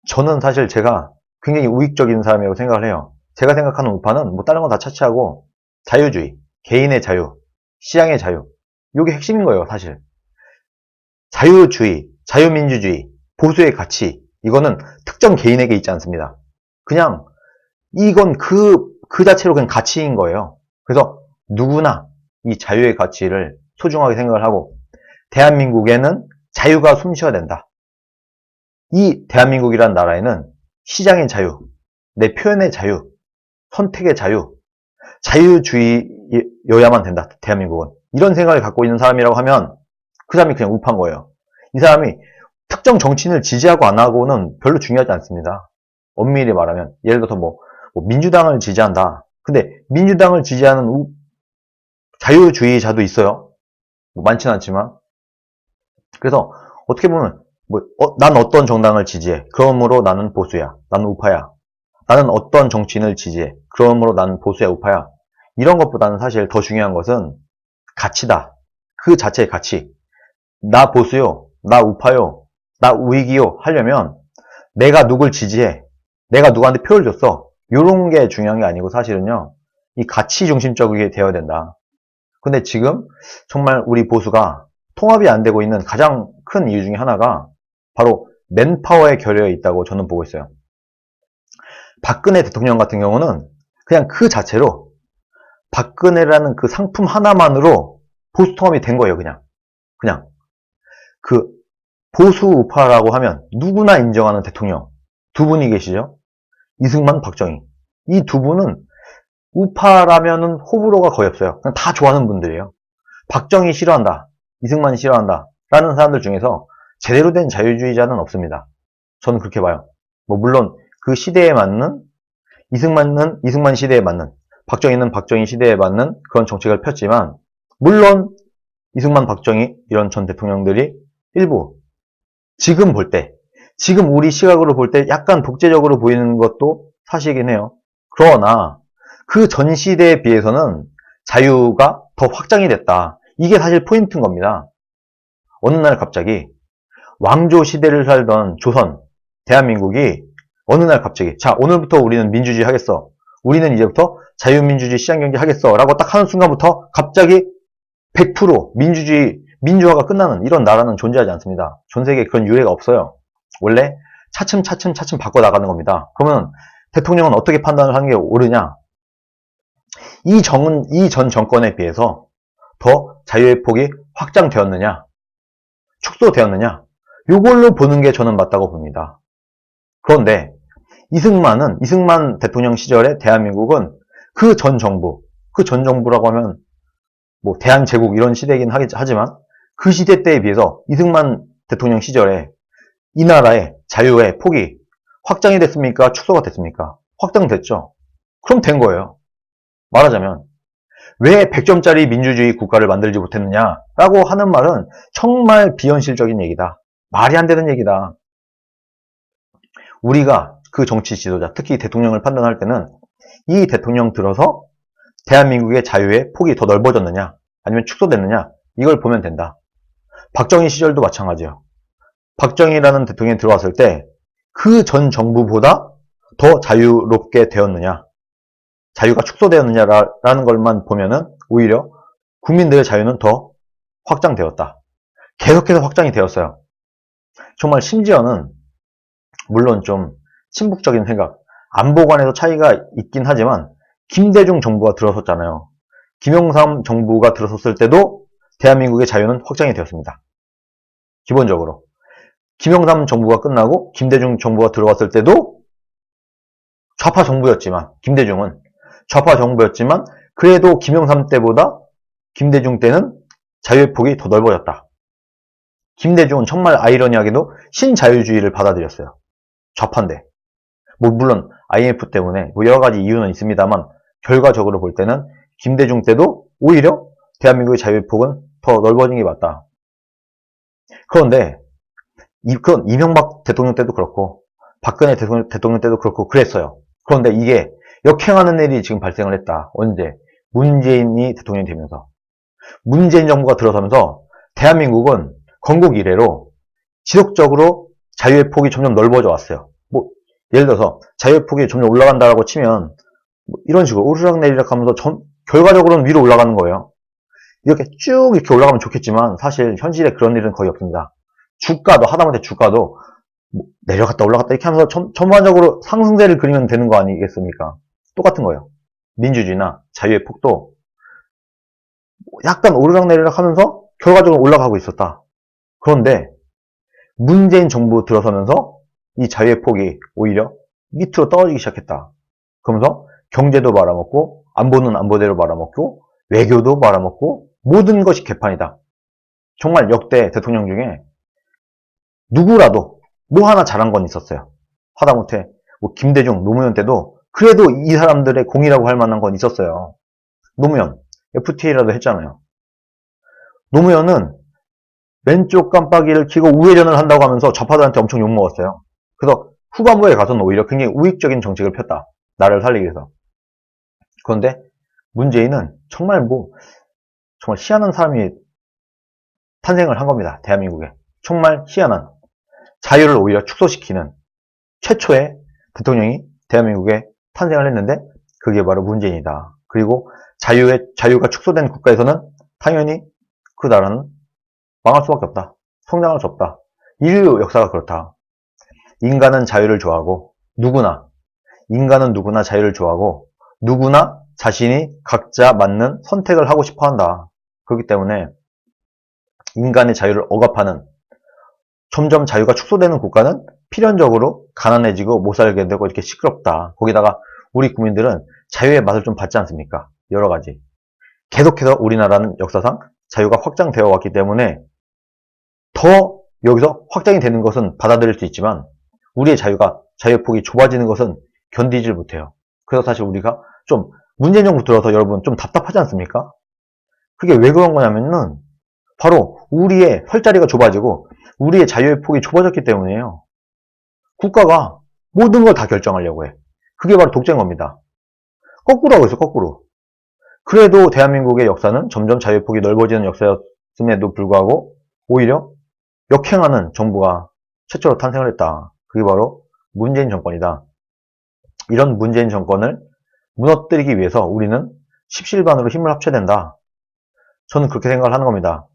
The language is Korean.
저는 사실 제가 굉장히 우익적인 사람이라고 생각을 해요. 제가 생각하는 우파는 뭐 다른 건 다 차치하고 자유주의, 개인의 자유, 시장의 자유. 이게 핵심인 거예요, 사실. 자유주의, 자유민주주의, 보수의 가치. 이거는 특정 개인에게 있지 않습니다. 그냥 이건 그 자체로 그냥 가치인 거예요. 그래서 누구나 이 자유의 가치를 소중하게 생각을 하고 대한민국에는 자유가 숨쉬어야 된다. 이 대한민국이라는 나라에는 시장의 자유, 내 표현의 자유, 선택의 자유, 자유주의여야만 된다. 대한민국은. 이런 생각을 갖고 있는 사람이라고 하면 그 사람이 그냥 우파인 거예요. 이 사람이 특정 정치인을 지지하고 안 하고는 별로 중요하지 않습니다. 엄밀히 말하면 예를 들어서 뭐 민주당을 지지한다. 근데 민주당을 지지하는 자유주의자도 있어요. 뭐 많지는 않지만. 그래서 어떻게 보면 난 어떤 정당을 지지해. 그러므로 나는 보수야. 나는 우파야. 나는 어떤 정치인을 지지해. 그러므로 나는 보수야, 우파야. 이런 것보다는 사실 더 중요한 것은 가치다. 그 자체의 가치. 나 보수요. 나 우파요. 나 우익이요. 하려면 내가 누굴 지지해. 내가 누구한테 표를 줬어. 이런 게 중요한 게 아니고 사실은요. 이 가치 중심적이게 되어야 된다. 근데 지금 정말 우리 보수가 통합이 안 되고 있는 가장 큰 이유 중에 하나가 바로 맨파워에 결여해 있다고 저는 보고 있어요. 박근혜 대통령 같은 경우는 그냥 그 자체로 박근혜라는 그 상품 하나만으로 보수 통합이 된 거예요. 그냥 그 보수 우파라고 하면 누구나 인정하는 대통령 두 분이 계시죠. 이승만, 박정희. 이 두 분은 우파라면은 호불호가 거의 없어요. 그냥 다 좋아하는 분들이에요. 박정희 싫어한다. 이승만 싫어한다. 라는 사람들 중에서 제대로 된 자유주의자는 없습니다. 저는 그렇게 봐요. 물론 그 시대에 맞는 이승만은 이승만 시대에 맞는 박정희는 박정희 시대에 맞는 그런 정책을 폈지만 물론 이승만, 박정희 이런 전 대통령들이 일부 지금 우리 시각으로 볼 때 약간 독재적으로 보이는 것도 사실이긴 해요. 그러나 그 전 시대에 비해서는 자유가 더 확장이 됐다. 이게 사실 포인트인 겁니다. 어느 날 갑자기 왕조 시대를 살던 조선, 대한민국이 어느 날 갑자기 자 오늘부터 우리는 민주주의 하겠어. 우리는 이제부터 자유민주주의 시장경제 하겠어. 라고 딱 하는 순간부터 갑자기 100% 민주화가 끝나는 이런 나라는 존재하지 않습니다. 전 세계에 그런 유례가 없어요. 원래 차츰 바꿔 나가는 겁니다. 그러면 대통령은 어떻게 판단을 하는 게 옳으냐? 이 전 정권에 비해서 더 자유의 폭이 확장되었느냐? 축소되었느냐? 이걸로 보는 게 저는 맞다고 봅니다. 그런데 이승만 대통령 시절에 대한민국은 그 전 정부라고 하면 대한제국 이런 시대이긴 하지만 그 시대 때에 비해서 이승만 대통령 시절에 이 나라의 자유의 폭이 확장이 됐습니까? 축소가 됐습니까? 확장됐죠. 그럼 된 거예요. 말하자면 왜 100점짜리 민주주의 국가를 만들지 못했느냐라고 하는 말은 정말 비현실적인 얘기다. 말이 안 되는 얘기다. 우리가 그 정치 지도자, 특히 대통령을 판단할 때는 이 대통령 들어서 대한민국의 자유의 폭이 더 넓어졌느냐 아니면 축소됐느냐 이걸 보면 된다. 박정희 시절도 마찬가지예요. 박정희라는 대통령이 들어왔을 때 그 전 정부보다 더 자유롭게 되었느냐 자유가 축소되었느냐라는 것만 보면은 오히려 국민들의 자유는 더 확장되었다. 계속해서 확장이 되었어요. 정말 심지어는 물론 좀 친북적인 생각, 안보관에서 차이가 있긴 하지만 김대중 정부가 들어섰잖아요. 김영삼 정부가 들어섰을 때도 대한민국의 자유는 확장이 되었습니다. 기본적으로. 김영삼 정부가 끝나고 김대중 정부가 들어왔을 때도 좌파 정부였지만 김대중은 좌파 정부였지만 그래도 김영삼 때보다 김대중 때는 자유의 폭이 더 넓어졌다. 김대중은 정말 아이러니하게도 신자유주의를 받아들였어요. 좌파인데. 물론 IMF 때문에 여러 가지 이유는 있습니다만 결과적으로 볼 때는 김대중 때도 오히려 대한민국의 자유의 폭은 더 넓어진 게 맞다. 그런데 그건 이명박 대통령 때도 그렇고 박근혜 대통령 때도 그렇고 그랬어요. 그런데 이게 역행하는 일이 지금 발생을 했다. 언제? 문재인이 대통령이 되면서. 문재인 정부가 들어서면서 대한민국은 건국 이래로 지속적으로 자유의 폭이 점점 넓어져 왔어요. 예를 들어서 자유의 폭이 점점 올라간다라고 치면 뭐 이런 식으로 오르락내리락 하면서 결과적으로는 위로 올라가는 거예요. 이렇게 쭉 이렇게 올라가면 좋겠지만 사실 현실에 그런 일은 거의 없습니다. 주가도 하다못해 주가도 뭐 내려갔다 올라갔다 이렇게 하면서 전반적으로 상승세를 그리면 되는 거 아니겠습니까? 똑같은 거예요. 민주주의나 자유의 폭도 약간 오르락내리락 하면서 결과적으로 올라가고 있었다. 그런데 문재인 정부 들어서면서 이 자유의 폭이 오히려 밑으로 떨어지기 시작했다. 그러면서 경제도 말아먹고 안보는 안보대로 말아먹고 외교도 말아먹고 모든 것이 개판이다. 정말 역대 대통령 중에 누구라도 뭐 하나 잘한 건 있었어요. 하다못해 뭐 김대중, 노무현 때도 그래도 이 사람들의 공이라고 할 만한 건 있었어요. 노무현, FTA라도 했잖아요. 노무현은 왼쪽 깜빡이를 켜고 우회전을 한다고 하면서 좌파들한테 엄청 욕먹었어요. 그래서 후반부에 가서는 오히려 굉장히 우익적인 정책을 폈다. 나를 살리기 위해서. 그런데 문재인은 정말 정말 희한한 사람이 탄생을 한 겁니다. 대한민국에. 정말 희한한 자유를 오히려 축소시키는 최초의 대통령이 대한민국에 탄생을 했는데 그게 바로 문재인이다. 그리고 자유가 축소된 국가에서는 당연히 그 나라는 망할 수밖에 없다. 성장할 수 없다. 인류 역사가 그렇다. 인간은 자유를 좋아하고 인간은 누구나 자유를 좋아하고 누구나 자신이 각자 맞는 선택을 하고 싶어 한다. 그렇기 때문에 인간의 자유를 억압하는 점점 자유가 축소되는 국가는 필연적으로 가난해지고 못 살게 되고 이렇게 시끄럽다. 거기다가 우리 국민들은 자유의 맛을 좀 봤지 않습니까? 여러 가지. 계속해서 우리나라는 역사상 자유가 확장되어 왔기 때문에 더 여기서 확장이 되는 것은 받아들일 수 있지만 우리의 자유의 폭이 좁아지는 것은 견디질 못해요. 그래서 사실 우리가 좀 문재인 정부 들어서 여러분 좀 답답하지 않습니까? 그게 왜 그런 거냐면은 바로 우리의 혈자리가 좁아지고 우리의 자유의 폭이 좁아졌기 때문이에요. 국가가 모든 걸 다 결정하려고 해. 그게 바로 독재인 겁니다. 거꾸로 하고 있어, 거꾸로. 그래도 대한민국의 역사는 점점 자유의 폭이 넓어지는 역사였음에도 불구하고 오히려 역행하는 정부가 최초로 탄생을 했다. 그게 바로 문재인 정권이다. 이런 문재인 정권을 무너뜨리기 위해서 우리는 십시일반으로 힘을 합쳐야 된다. 저는 그렇게 생각을 하는 겁니다.